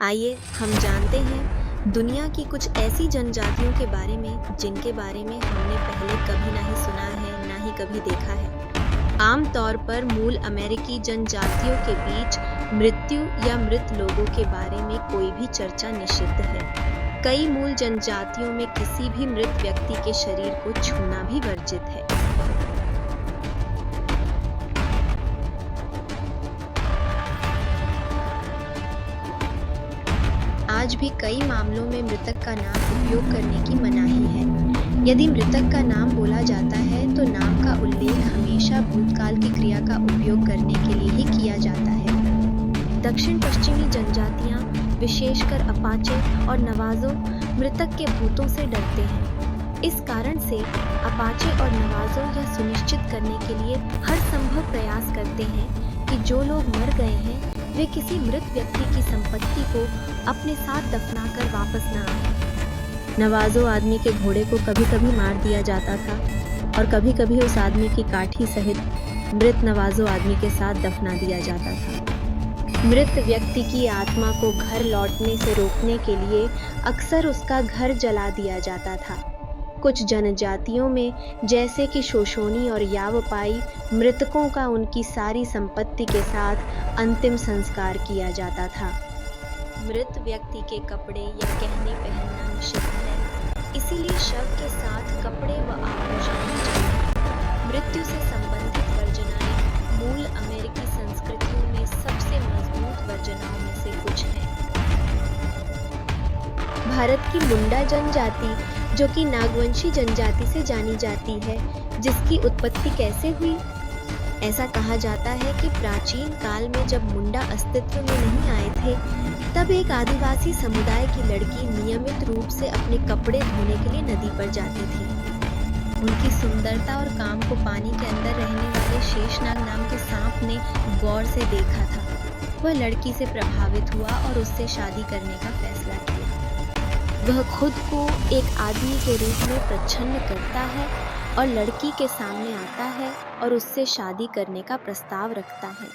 आइए हम जानते हैं दुनिया की कुछ ऐसी जनजातियों के बारे में जिनके बारे में हमने पहले कभी ना ही सुना है ना ही कभी देखा है। आमतौर पर मूल अमेरिकी जनजातियों के बीच मृत्यु या मृत लोगों के बारे में कोई भी चर्चा निषिद्ध है। कई मूल जनजातियों में किसी भी मृत व्यक्ति के शरीर को छूना भी वर्जित है। आज भी कई मामलों में मृतक का नाम उपयोग करने की मनाही है। यदि मृतक का नाम बोला जाता है तो नाम का उल्लेख हमेशा भूतकाल की क्रिया का उपयोग करने के लिए ही किया जाता है। दक्षिण पश्चिमी जनजातियां, विशेषकर अपाचे और नवाजो, मृतक के भूतों से डरते हैं। इस कारण से अपाचे और नवाजो यह सुनिश्चित करने के लिए हर संभव प्रयास करते हैं कि जो लोग मर गए हैं वे किसी मृत व्यक्ति की संपत्ति को अपने साथ दफनाकर वापस न आए। नवाजो आदमी के घोड़े को कभी कभी मार दिया जाता था और कभी कभी उस आदमी की काठी सहित मृत नवाजो आदमी के साथ दफना दिया जाता था। मृत व्यक्ति की आत्मा को घर लौटने से रोकने के लिए अक्सर उसका घर जला दिया जाता था। कुछ जनजातियों में जैसे कि शोशोनी और यावपाई, मृतकों का उनकी सारी संपत्ति के साथ अंतिम संस्कार किया जाता था। मृत व्यक्ति के कपड़े या गहने पहनना निषिद्ध है, इसीलिए शव के साथ कपड़े व आभूषण नहीं चाहिए। मृत्यु से संबंधित वर्जनाएं मूल अमेरिकी संस्कृतियों में सबसे मजबूत वर्जनाओं में से कुछ हैं। भारत की मुंडा जनजाति, जो कि नागवंशी जनजाति से जानी जाती है, जिसकी उत्पत्ति कैसे हुई? ऐसा कहा जाता है कि प्राचीन काल में जब मुंडा अस्तित्व में नहीं आए थे, तब एक आदिवासी समुदाय की लड़की नियमित रूप से अपने कपड़े धोने के लिए नदी पर जाती थी। उनकी सुंदरता और काम को पानी के अंदर रहने वाले शेषनाग नाम के सांप ने गौर से देखा था। वह लड़की से प्रभावित हुआ और उससे शादी करने का फैसला किया। वह खुद को एक आदमी के रूप में प्रच्छन्न करता है और लड़की के सामने आता है और उससे शादी करने का प्रस्ताव रखता है।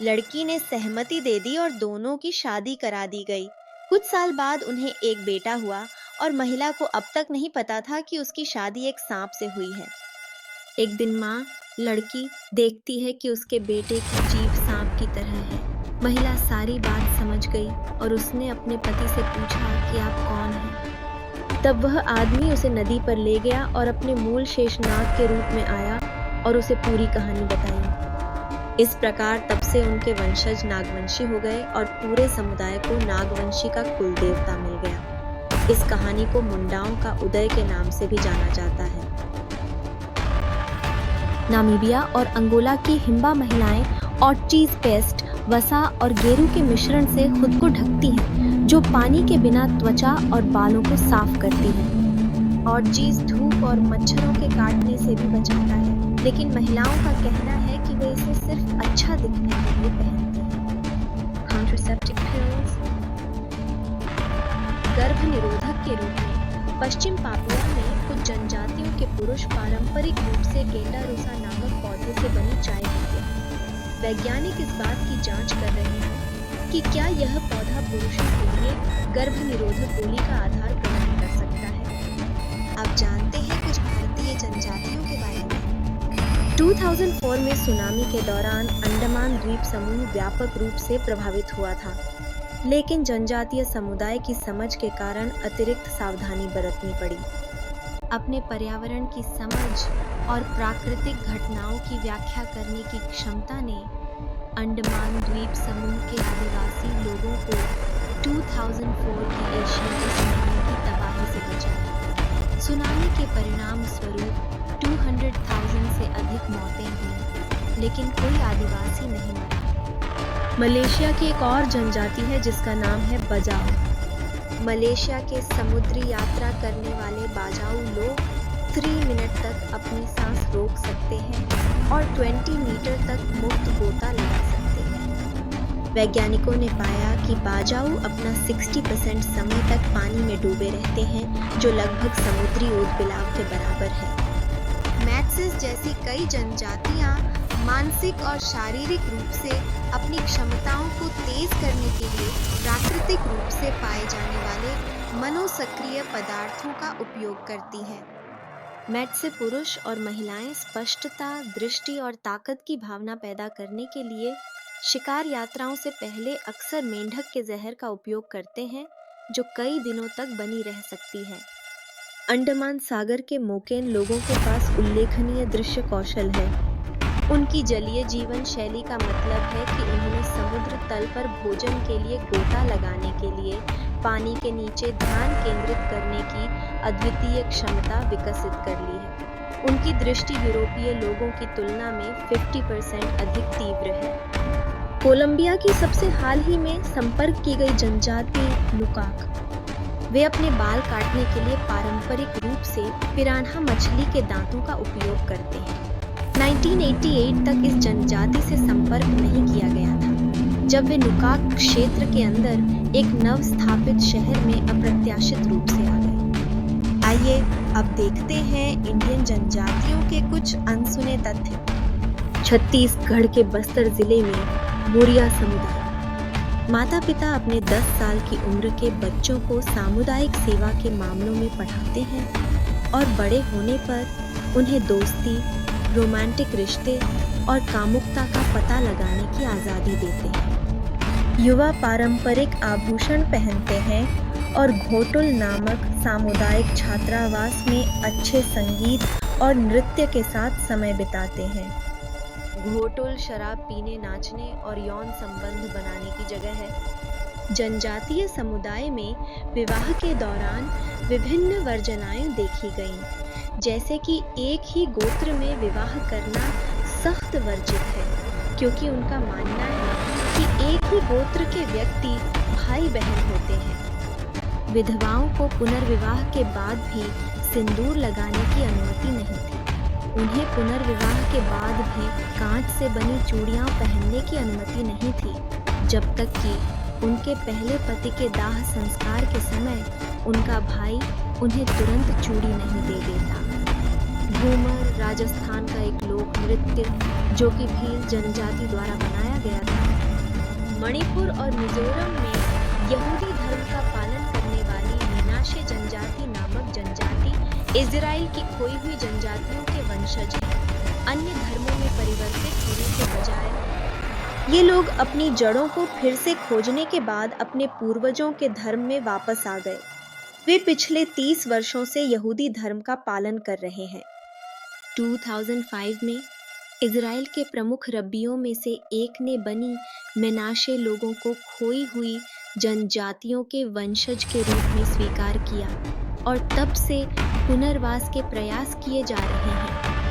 लड़की ने सहमति दे दी और दोनों की शादी करा दी गई। कुछ साल बाद उन्हें एक बेटा हुआ और महिला को अब तक नहीं पता था कि उसकी शादी एक सांप से हुई है। एक दिन माँ, लड़की देखती है कि उसके बेटे की जीभ सांप की तरह है। महिला सारी बात समझ गई और उसने अपने पति से पूछा कि आप कौन हैं। तब वह आदमी उसे नदी पर ले गया और अपने मूल शेषनाग के रूप में आया और उसे पूरी कहानी बताई। इस प्रकार तब से उनके वंशज नागवंशी हो गए और पूरे समुदाय को नागवंशी का कुल देवता मिल गया। इस कहानी को मुंडाओं का उदय के नाम से भी जाना जाता है। नामीबिया और अंगोला की हिम्बा महिलाएं ऑर्चिज पेस्ट, वसा और गेरू के मिश्रण से खुद को ढकती हैं, जो पानी के बिना त्वचा और बालों को साफ करती है। ऑर्चिज धूप और मच्छरों के काटने से भी बचाता है, लेकिन महिलाओं का कहना है कि वे इसे सिर्फ अच्छा दिखने के लिए पहनती हैं। कॉन्ट्रासेप्टिव पिल्स गर्भ निरोधक के रूप में पश्चिम पापुआ में कुछ जनजातियों के पुरुष पारंपरिक रूप से गेंडारोसा नामक पौधे से बनी चाय पीते हैं। वैज्ञानिक इस बात की जांच कर रहे हैं कि क्या यह पौधा पुरुषों के लिए गर्भ निरोधक गोली का आधार प्रदान कर सकता है। आप जानते हैं कुछ भारतीय जनजातियों के बारे में। 2004 में सुनामी के दौरान अंडमान द्वीप समूह व्यापक रूप से प्रभावित हुआ था, लेकिन जनजातीय समुदाय की समझ के कारण अतिरिक्त सावधानी बरतनी पड़ी। अपने पर्यावरण की समझ और प्राकृतिक घटनाओं की व्याख्या करने की क्षमता ने अंडमान द्वीप समूह के आदिवासी लोगों को 2004 की एशियाई सुनामी की तबाही से बचाया। सुनामी के परिणाम स्वरूप 200,000 से अधिक मौतें हुईं, लेकिन कोई आदिवासी नहीं मरा। मलेशिया की एक और जनजाति है जिसका नाम है बजाऊ। मलेशिया के समुद्री यात्रा करने वाले बाजाऊ लोग 3 मिनट तक अपनी सांस रोक सकते हैं और 20 मीटर तक मुक्त गोता लगा सकते हैं। वैज्ञानिकों ने पाया कि बाजाऊ अपना 60% समय तक पानी में डूबे रहते हैं, जो लगभग समुद्री ऊदबिलाव के बराबर है। मैक्सिस जैसी कई जनजातियां मानसिक और शारीरिक रूप से अपनी क्षमताओं को तेज करने के लिए प्राकृतिक रूप से पाए जाने वाले मनोसक्रिय पदार्थों का उपयोग करती है। मैट से पुरुष और महिलाएं स्पष्टता, दृष्टि और ताकत की भावना पैदा करने के लिए शिकार यात्राओं से पहले अक्सर मेंढक के जहर का उपयोग करते हैं, जो कई दिनों तक बनी रह सकती है। अंडमान सागर के मोकेन लोगों के पास उल्लेखनीय दृश्य कौशल है। उनकी जलीय जीवन शैली का मतलब है कि उन्होंने समुद्र तल पर भोजन के लिए गोता लगाने के लिए पानी के नीचे ध्यान केंद्रित करने की अद्वितीय क्षमता विकसित कर ली है। उनकी दृष्टि यूरोपीय लोगों की तुलना में 50% अधिक तीव्र है। कोलंबिया की सबसे हाल ही में संपर्क की गई जनजाति लुकाक। वे अपने बाल काटने के लिए पारंपरिक रूप से पिरान्हा मछली के दांतों का उपयोग करते हैं। 1988 तक इस जनजाति से संपर्क नहीं किया गया था, जब वे नुकाक क्षेत्र के अंदर एक नव स्थापित शहर में अप्रत्याशित रूप से आ गए। आइए अब देखते हैं इंडियन जनजातियों के कुछ अनसुने तथ्य। छत्तीसगढ़ के बस्तर जिले में मोरिया समुदाय। माता पिता अपने 10 साल की उम्र के बच्चों को सामुदायिक सेवा के मामलों में पढ़ाते हैं और बड़े होने पर उन्हें दोस्ती, रोमांटिक रिश्ते और कामुकता का पता लगाने की आज़ादी देते हैं। युवा पारंपरिक आभूषण पहनते हैं और घोटुल नामक सामुदायिक छात्रावास में अच्छे संगीत और नृत्य के साथ समय बिताते हैं। घोटुल शराब पीने, नाचने और यौन संबंध बनाने की जगह है। जनजातीय समुदाय में विवाह के दौरान विभिन्न वर्जनाएं देखी गईं, जैसे कि एक ही गोत्र में विवाह करना सख्त वर्जित है, क्योंकि उनका मानना है कि एक ही गोत्र के व्यक्ति भाई बहन होते हैं। विधवाओं को पुनर्विवाह के बाद भी सिंदूर लगाने की अनुमति नहीं थी। उन्हें पुनर्विवाह के बाद भी कांच से बनी चूड़ियां पहनने की अनुमति नहीं थी, जब तक कि उनके पहले पति के दाह संस्कार के समय उनका भाई उन्हें तुरंत चूड़ी नहीं दे देता। घूमर राजस्थान का एक लोक नृत्य जो कि भील जनजाति द्वारा बनाया गया था। मणिपुर और मिजोरम में यहूदी धर्म का पालन करने वाली मेनाशे जनजाति नामक जनजाति इजराइल की खोई हुई जनजातियों के वंशज हैं। अन्य धर्मों में परिवर्तित होने के बजाय ये लोग अपनी जड़ों को फिर से खोजने के बाद अपने पूर्वजों के धर्म में वापस आ गए। वे पिछले 30 वर्षों से यहूदी धर्म का पालन कर रहे हैं। 2005 में इजराइल के प्रमुख रब्बियों में से एक ने बनी मेनाशे लोगों को खोई हुई जनजातियों के वंशज के रूप में स्वीकार किया और तब से पुनर्वास के प्रयास किए जा रहे हैं।